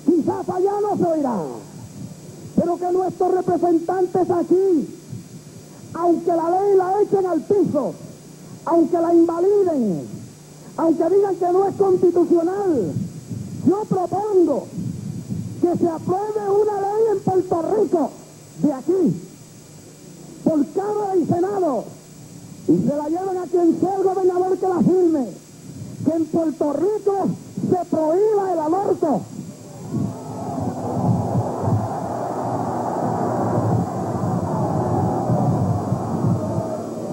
Quizás allá no se oirá, pero que nuestros representantes aquí, aunque la ley la echen al piso, aunque la invaliden, aunque digan que no es constitucional, yo propongo que se apruebe una ley en Puerto Rico, de aquí, por Cámara y Senado, y se la lleven a quien sea el gobernador que la firme, que en Puerto Rico se prohíba el aborto.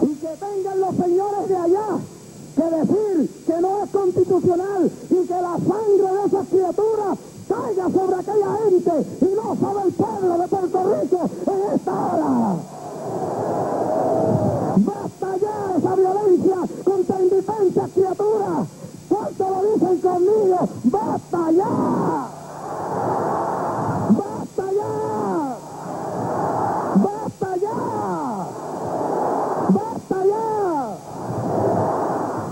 Y que tengan los señores de allá que decir que no es constitucional y que la sangre de esas criaturas caiga sobre aquella gente y no sobre el pueblo de Puerto Rico en esta hora. Basta ya esa violencia contra indefensas criaturas. ¿Cuánto lo dicen conmigo? ¡Basta ya! ¡Basta ya! ¡Basta ya! ¡Basta ya!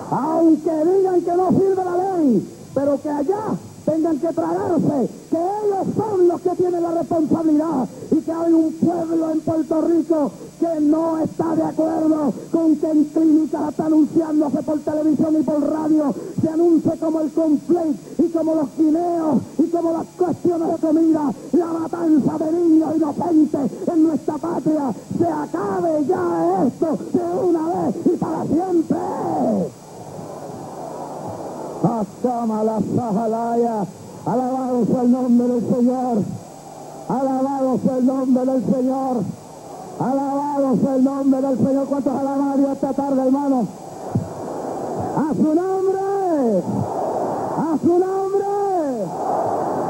Aunque digan que no sirve la ley, pero que allá tengan que tragarse, que ellos son los que tienen la responsabilidad y que hay un pueblo en Puerto Rico que no está de acuerdo con que en clínicas está anunciándose por televisión y por radio, se anuncie como el conflicto y como los guineos y como las cuestiones de comida, la matanza de niños inocentes en nuestra patria. Se acabe ya esto de una vez y para siempre. Bacama, la Sajalaya. Alabado sea el nombre del Señor. Alabado sea el nombre del Señor. Alabado sea el nombre del Señor. ¿Cuántos alaban a Dios esta tarde, hermano? ¡A su nombre! ¡A su nombre!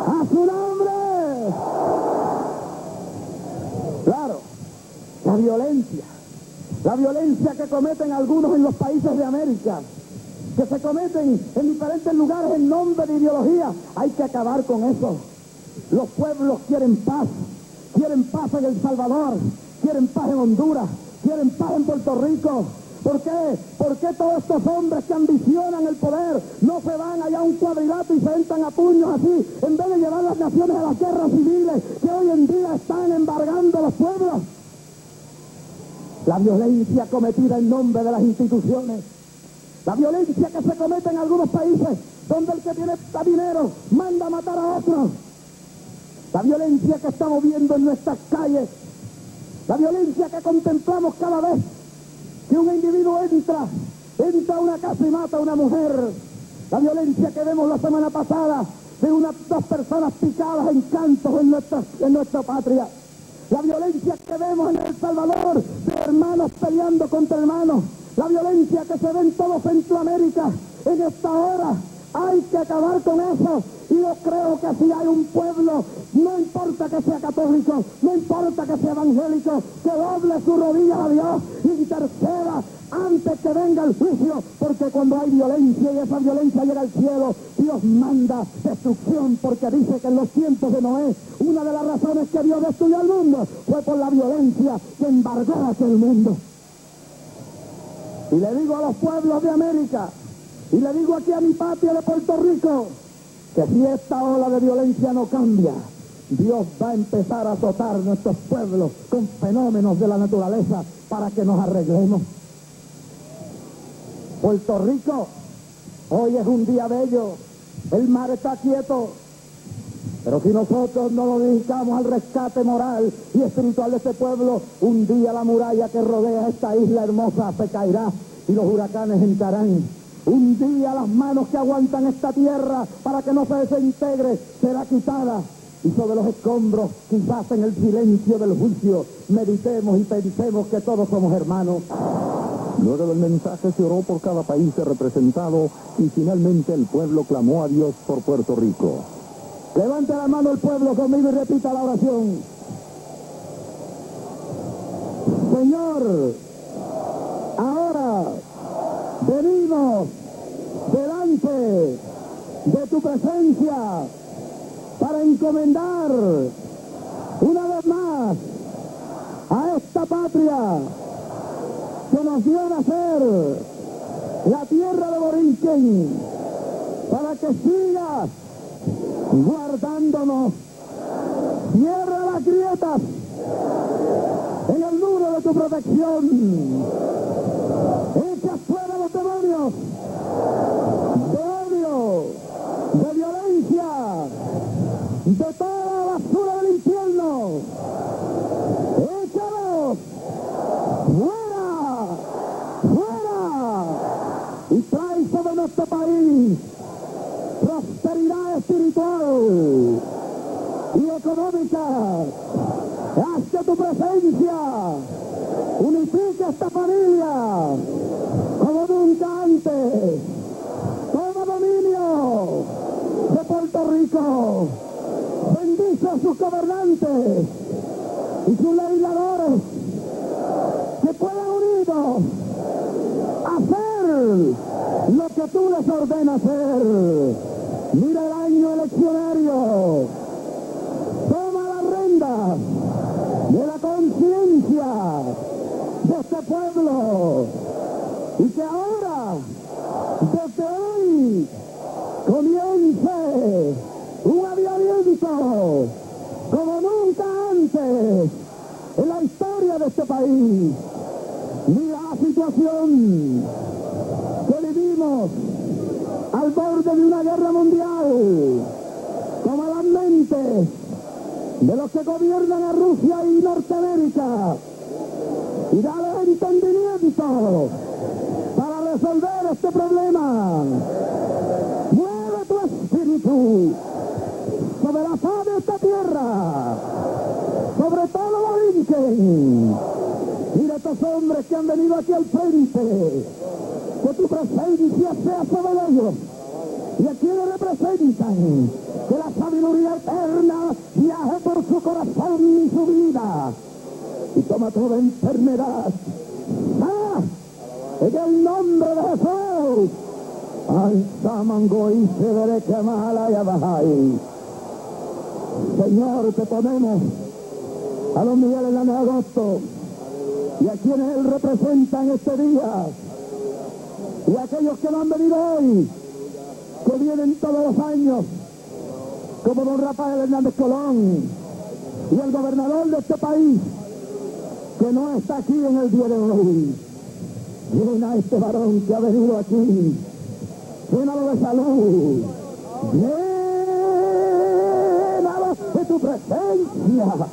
¡A su nombre! Claro, la violencia que cometen algunos en los países de América, que se cometen en diferentes lugares en nombre de ideología, hay que acabar con eso. Los pueblos quieren paz en El Salvador, quieren paz en Honduras, quieren paz en Puerto Rico. ¿Por qué? ¿Por qué todos estos hombres que ambicionan el poder no se van allá a un cuadrilátero y se entran a puños así, en vez de llevar las naciones a las guerras civiles que hoy en día están embargando los pueblos? La violencia cometida en nombre de las instituciones, la violencia que se comete en algunos países donde el que tiene dinero manda a matar a otros, la violencia que estamos viendo en nuestras calles, la violencia que contemplamos cada vez que un individuo entra a una casa y mata a una mujer, la violencia que vemos la semana pasada de dos personas picadas en cantos en nuestra patria, la violencia que vemos en El Salvador de hermanos peleando contra hermanos, la violencia que se ve en todo Centroamérica en esta hora. Hay que acabar con eso, y yo creo que si hay un pueblo, no importa que sea católico, no importa que sea evangélico, que doble su rodilla a Dios y interceda antes que venga el juicio, porque cuando hay violencia y esa violencia llega al cielo, Dios manda destrucción, porque dice que en los tiempos de Noé, una de las razones que Dios destruyó al mundo fue por la violencia que embargó aquel mundo. Y le digo a los pueblos de América, y le digo aquí a mi patria de Puerto Rico, que si esta ola de violencia no cambia, Dios va a empezar a azotar nuestros pueblos con fenómenos de la naturaleza para que nos arreglemos. Puerto Rico, hoy es un día bello, el mar está quieto, pero si nosotros no lo dedicamos al rescate moral y espiritual de este pueblo, un día la muralla que rodea esta isla hermosa se caerá y los huracanes entrarán. Un día las manos que aguantan esta tierra para que no se desintegre será quitada, y sobre los escombros, quizás en el silencio del juicio, meditemos y pensemos que todos somos hermanos. Luego del mensaje se oró por cada país representado y finalmente el pueblo clamó a Dios por Puerto Rico. Levante la mano el pueblo conmigo y repita la oración. Señor, ahora venimos delante de tu presencia para encomendar una vez más a esta patria que nos dio a nacer, la tierra de Borinquen, para que sigas guardándonos. Cierra las grietas en el muro de tu protección. Echa fuera los demonios de odio, de violencia, de toda la basura del infierno. Échalos fuera, fuera, y trae sobre nuestro país prosperidad espiritual y económica. Haz que tu presencia unifique esta familia como nunca antes. Toma dominio de Puerto Rico. Bendice a sus gobernantes y sus legisladores, que puedan unidos hacer lo que tú les ordenas hacer. Mira el año eleccionario. Toma la renda de la conciencia de este pueblo, y que ahora, desde hoy, comience un avivamiento como nunca antes en la historia de este país. Mira la situación que vivimos al borde de una guerra mundial, como las mentes de los que gobiernan a Rusia y Norteamérica, y dale entendimiento para resolver este problema. salud sobre la faz de esta tierra, sobre todo Borinquen. Mira estos hombres que han venido aquí al frente, que tu presencia sea sobre ellos. Y a quienes representan, que la sabiduría eterna viaje por su corazón y su vida. Y toma toda enfermedad. En el nombre de Jesús. Señor, te ponemos a don Miguel Hernández Agosto y a quienes él representa en este día, y a aquellos que no han venido hoy, que vienen todos los años, como don Rafael Hernández Colón y el gobernador de este país, que no está aquí en el día de hoy. Llena a este varón que ha venido aquí, llénalo de salud, llénalo de tu presencia.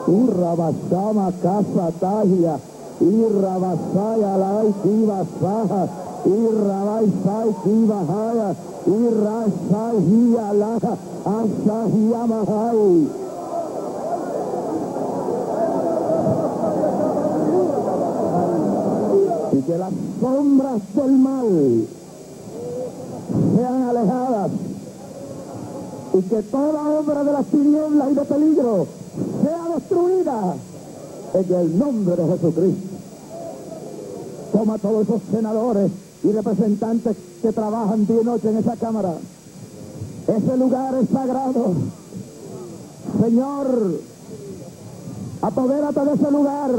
Urrabasama casa tagia, irrabasaya lai kibasaja, irrabaisai kibahaya, irrasai hialaja, asahiyamahai. Y que las sombras del mal sean alejadas, y que toda obra de las tinieblas y de peligro sea destruida en el nombre de Jesucristo. Toma a todos esos senadores y representantes que trabajan día y noche en esa cámara. Ese lugar es sagrado. Señor, apodérate de ese lugar.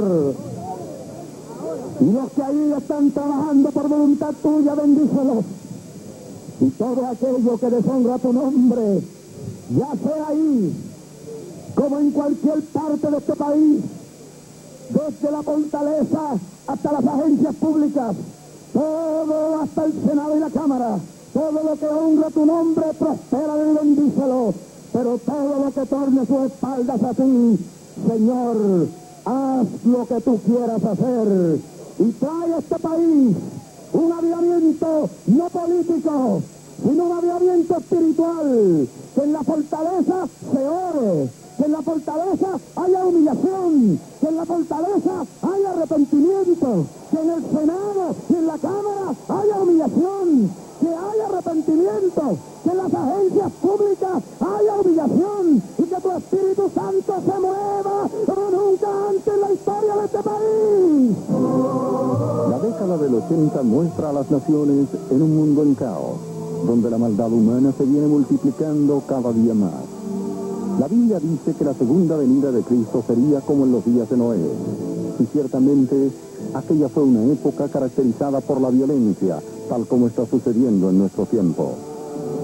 Y los que ahí están trabajando por voluntad tuya, bendícelos. Y todo aquello que deshonra tu nombre, ya sea ahí, como en cualquier parte de este país, desde la fortaleza hasta las agencias públicas, todo hasta el Senado y la Cámara, todo lo que honra tu nombre, prospera y bendícelo. Pero todo lo que torne sus espaldas a ti, Señor, haz lo que tú quieras hacer. Y trae a este país un avivamiento no político, sino un avivamiento espiritual. Que en la fortaleza se ore, que en la fortaleza haya humillación, que en la fortaleza haya arrepentimiento, que en el Senado y en la Cámara haya humillación, que haya arrepentimiento, que en las agencias públicas haya humillación, y que tu Espíritu Santo se mueva como nunca antes en la historia de este país. La década del 80 muestra a las naciones en un mundo en caos, donde la maldad humana se viene multiplicando cada día más. La Biblia dice que la segunda venida de Cristo sería como en los días de Noé. Y ciertamente, aquella fue una época caracterizada por la violencia, tal como está sucediendo en nuestro tiempo.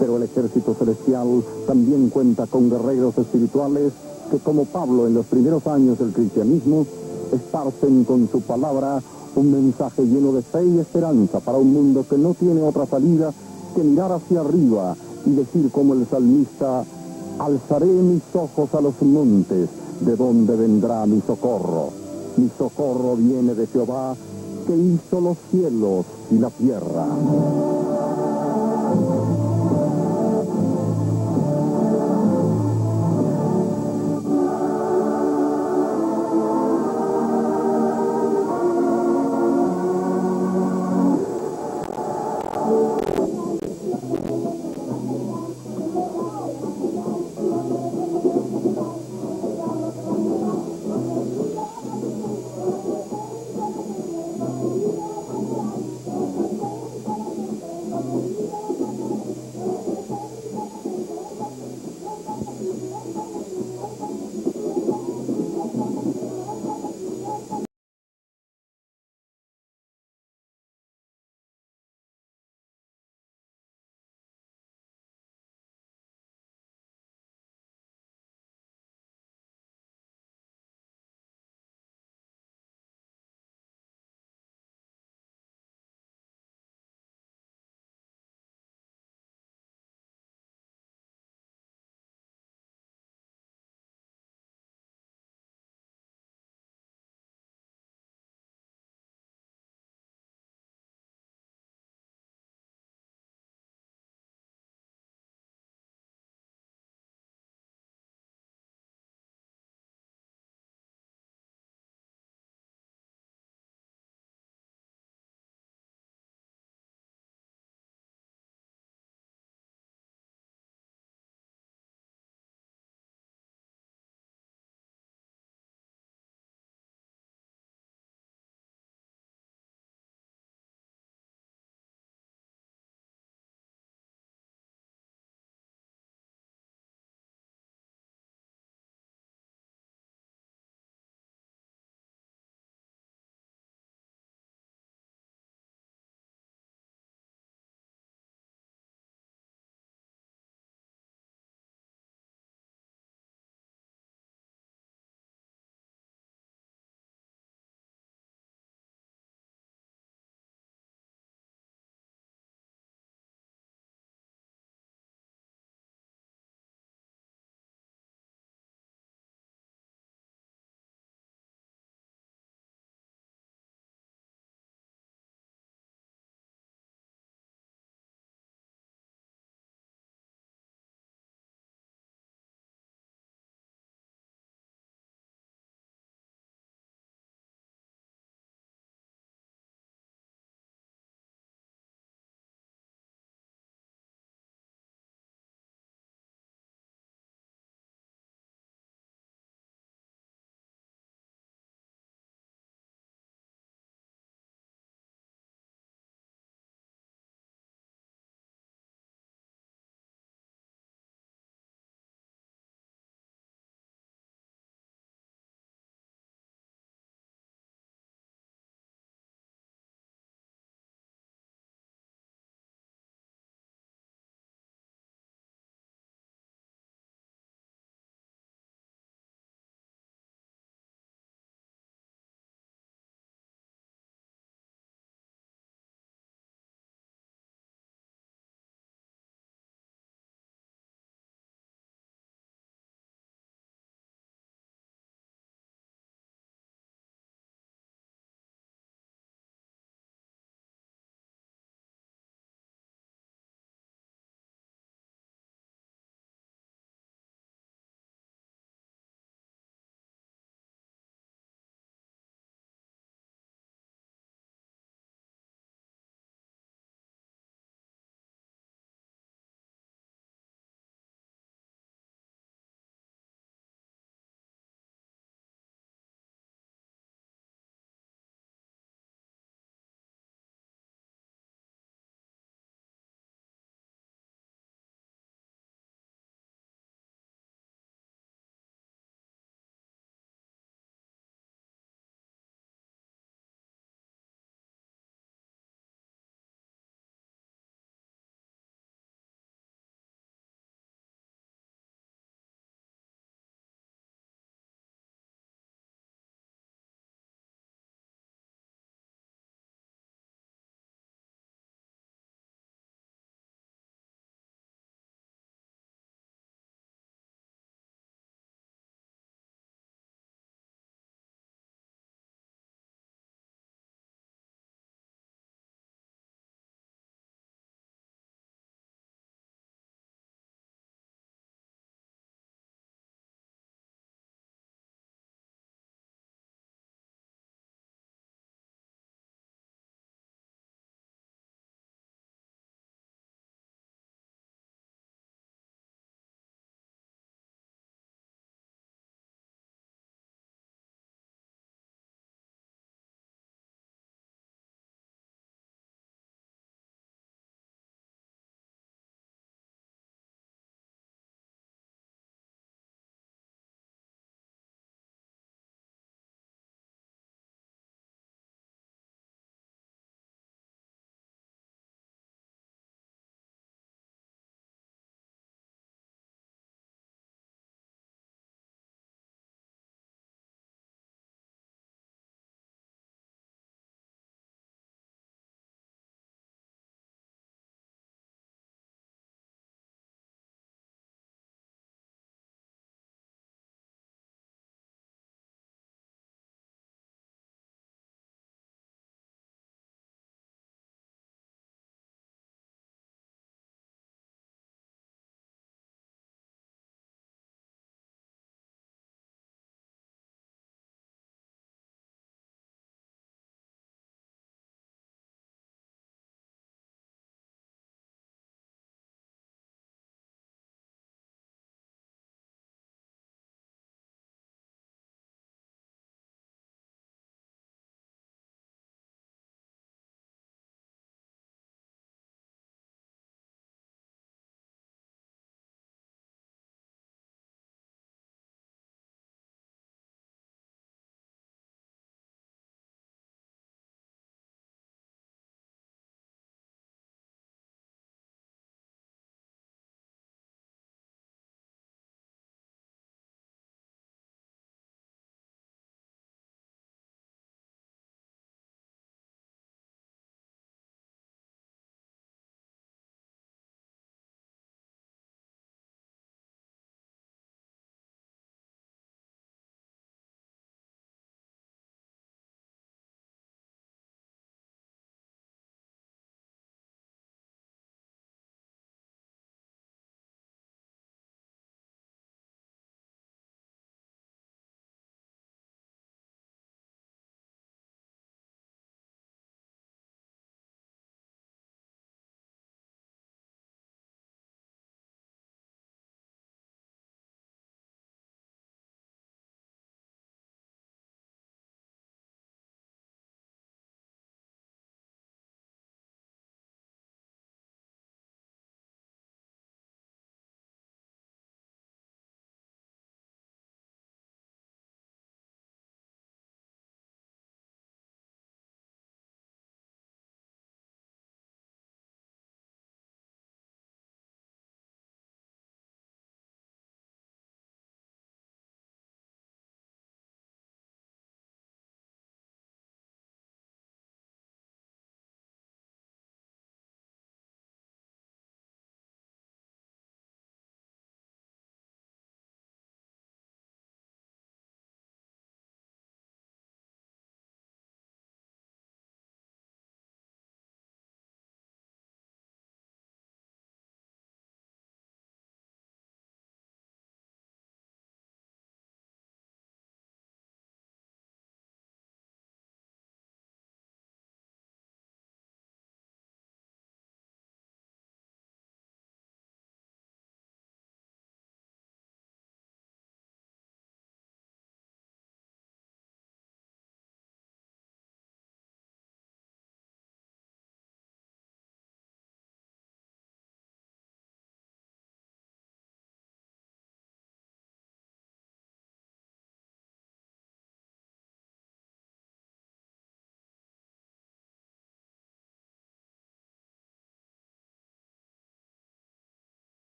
Pero el ejército celestial también cuenta con guerreros espirituales que, como Pablo en los primeros años del cristianismo, esparcen con su palabra un mensaje lleno de fe y esperanza para un mundo que no tiene otra salida que mirar hacia arriba y decir como el salmista: alzaré mis ojos a los montes, ¿de dónde vendrá mi socorro? Mi socorro viene de Jehová, que hizo los cielos y la tierra.